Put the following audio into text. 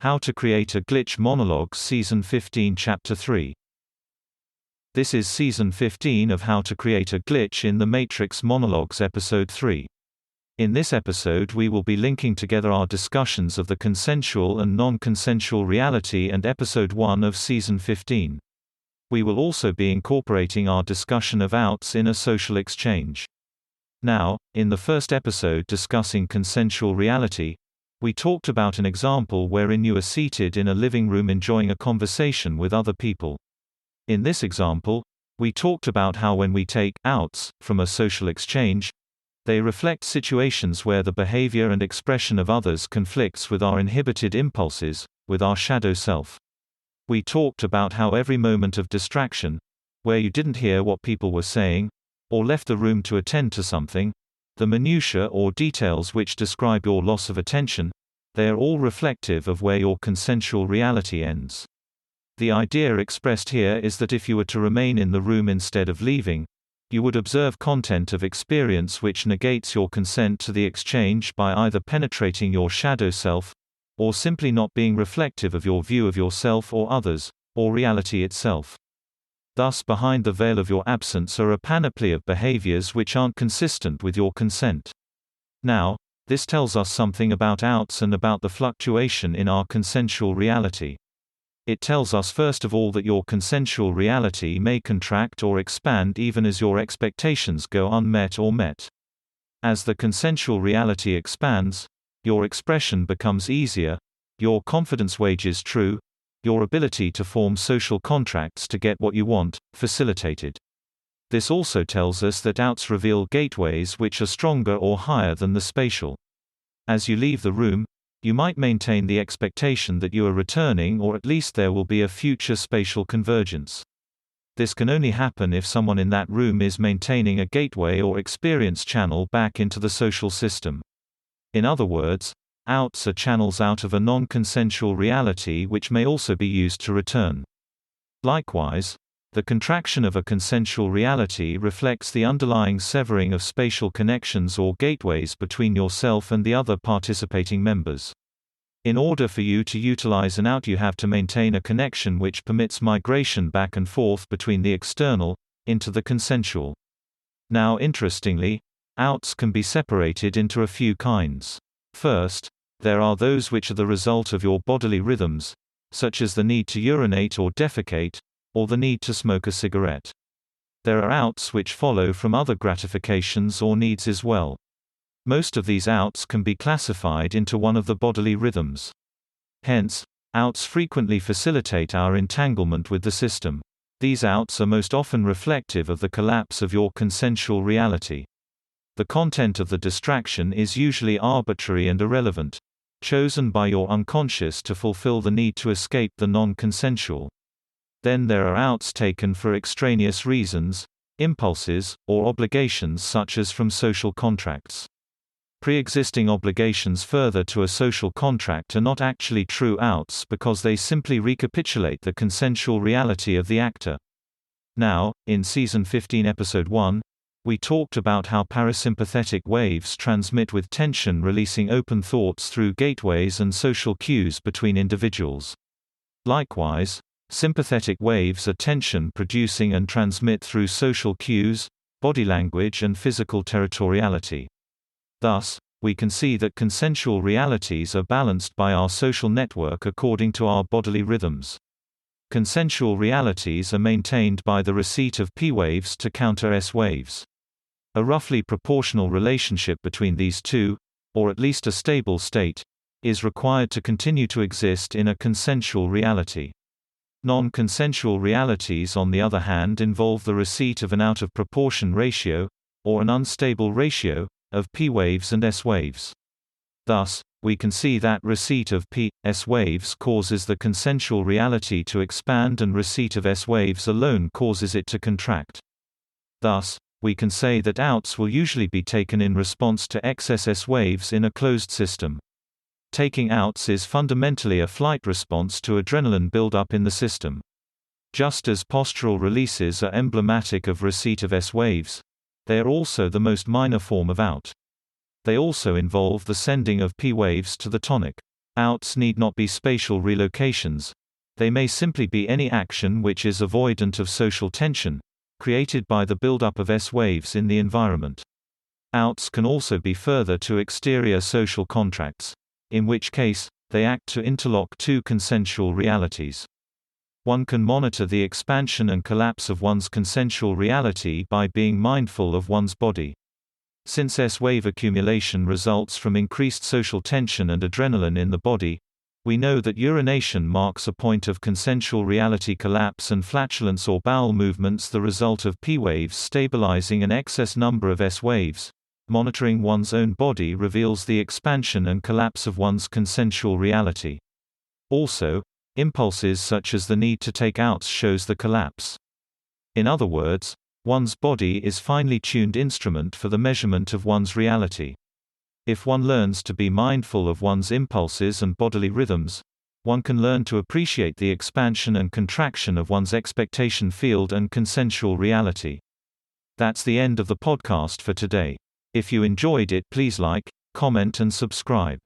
How to Create a Glitch Monologues Season 15 Chapter 3. This is Season 15 of How to Create a Glitch in the Matrix Monologues Episode 3. In this episode we will be linking together our discussions of the consensual and non-consensual reality and Episode 1 of Season 15. We will also be incorporating our discussion of outs in a social exchange. Now, in the first episode discussing consensual reality, we talked about an example wherein you are seated in a living room enjoying a conversation with other people. In this example, we talked about how when we take outs from a social exchange, they reflect situations where the behavior and expression of others conflicts with our inhibited impulses, with our shadow self. We talked about how every moment of distraction, where you didn't hear what people were saying, or left the room to attend to something, the minutiae or details which describe your loss of attention, they are all reflective of where your consensual reality ends. The idea expressed here is that if you were to remain in the room instead of leaving, you would observe content of experience which negates your consent to the exchange by either penetrating your shadow self, or simply not being reflective of your view of yourself or others, or reality itself. Thus, behind the veil of your absence are a panoply of behaviors which aren't consistent with your consent. Now, this tells us something about outs and about the fluctuation in our consensual reality. It tells us first of all that your consensual reality may contract or expand even as your expectations go unmet or met. As the consensual reality expands, your expression becomes easier, your confidence wages true, your ability to form social contracts to get what you want, facilitated. This also tells us that outs reveal gateways which are stronger or higher than the spatial. As you leave the room, you might maintain the expectation that you are returning, or at least there will be a future spatial convergence. This can only happen if someone in that room is maintaining a gateway or experience channel back into the social system. In other words, outs are channels out of a non-consensual reality which may also be used to return. Likewise, the contraction of a consensual reality reflects the underlying severing of spatial connections or gateways between yourself and the other participating members. In order for you to utilize an out, you have to maintain a connection which permits migration back and forth between the external into the consensual. Now, interestingly, outs can be separated into a few kinds. First, there are those which are the result of your bodily rhythms, such as the need to urinate or defecate, or the need to smoke a cigarette. There are outs which follow from other gratifications or needs as well. Most of these outs can be classified into one of the bodily rhythms. Hence, outs frequently facilitate our entanglement with the system. These outs are most often reflective of the collapse of your consensual reality. The content of the distraction is usually arbitrary and irrelevant, chosen by your unconscious to fulfill the need to escape the non-consensual. Then there are outs taken for extraneous reasons, impulses, or obligations such as from social contracts. Pre-existing obligations further to a social contract are not actually true outs because they simply recapitulate the consensual reality of the actor. Now, in Season 15 Episode 1, we talked about how parasympathetic waves transmit with tension, releasing open thoughts through gateways and social cues between individuals. Likewise, sympathetic waves are tension producing and transmit through social cues, body language and physical territoriality. Thus, we can see that consensual realities are balanced by our social network according to our bodily rhythms. Consensual realities are maintained by the receipt of P waves to counter S waves. A roughly proportional relationship between these two, or at least a stable state, is required to continue to exist in a consensual reality. Non-consensual realities, on the other hand, involve the receipt of an out-of-proportion ratio, or an unstable ratio, of P waves and S waves. Thus, we can see that receipt of P, S waves causes the consensual reality to expand and receipt of S waves alone causes it to contract. Thus, we can say that outs will usually be taken in response to excess S waves in a closed system. Taking outs is fundamentally a flight response to adrenaline buildup in the system. Just as postural releases are emblematic of receipt of S waves, they are also the most minor form of out. They also involve the sending of P waves to the tonic. Outs need not be spatial relocations. They may simply be any action which is avoidant of social tension, created by the buildup of S-waves in the environment. Outs can also be further to exterior social contracts, in which case, they act to interlock two consensual realities. One can monitor the expansion and collapse of one's consensual reality by being mindful of one's body. Since S-wave accumulation results from increased social tension and adrenaline in the body, we know that urination marks a point of consensual reality collapse, and flatulence or bowel movements the result of P-waves stabilizing an excess number of S-waves. Monitoring one's own body reveals the expansion and collapse of one's consensual reality. Also, impulses such as the need to take outs shows the collapse. In other words, one's body is finely tuned instrument for the measurement of one's reality. If one learns to be mindful of one's impulses and bodily rhythms, one can learn to appreciate the expansion and contraction of one's expectation field and consensual reality. That's the end of the podcast for today. If you enjoyed it, please like, comment and subscribe.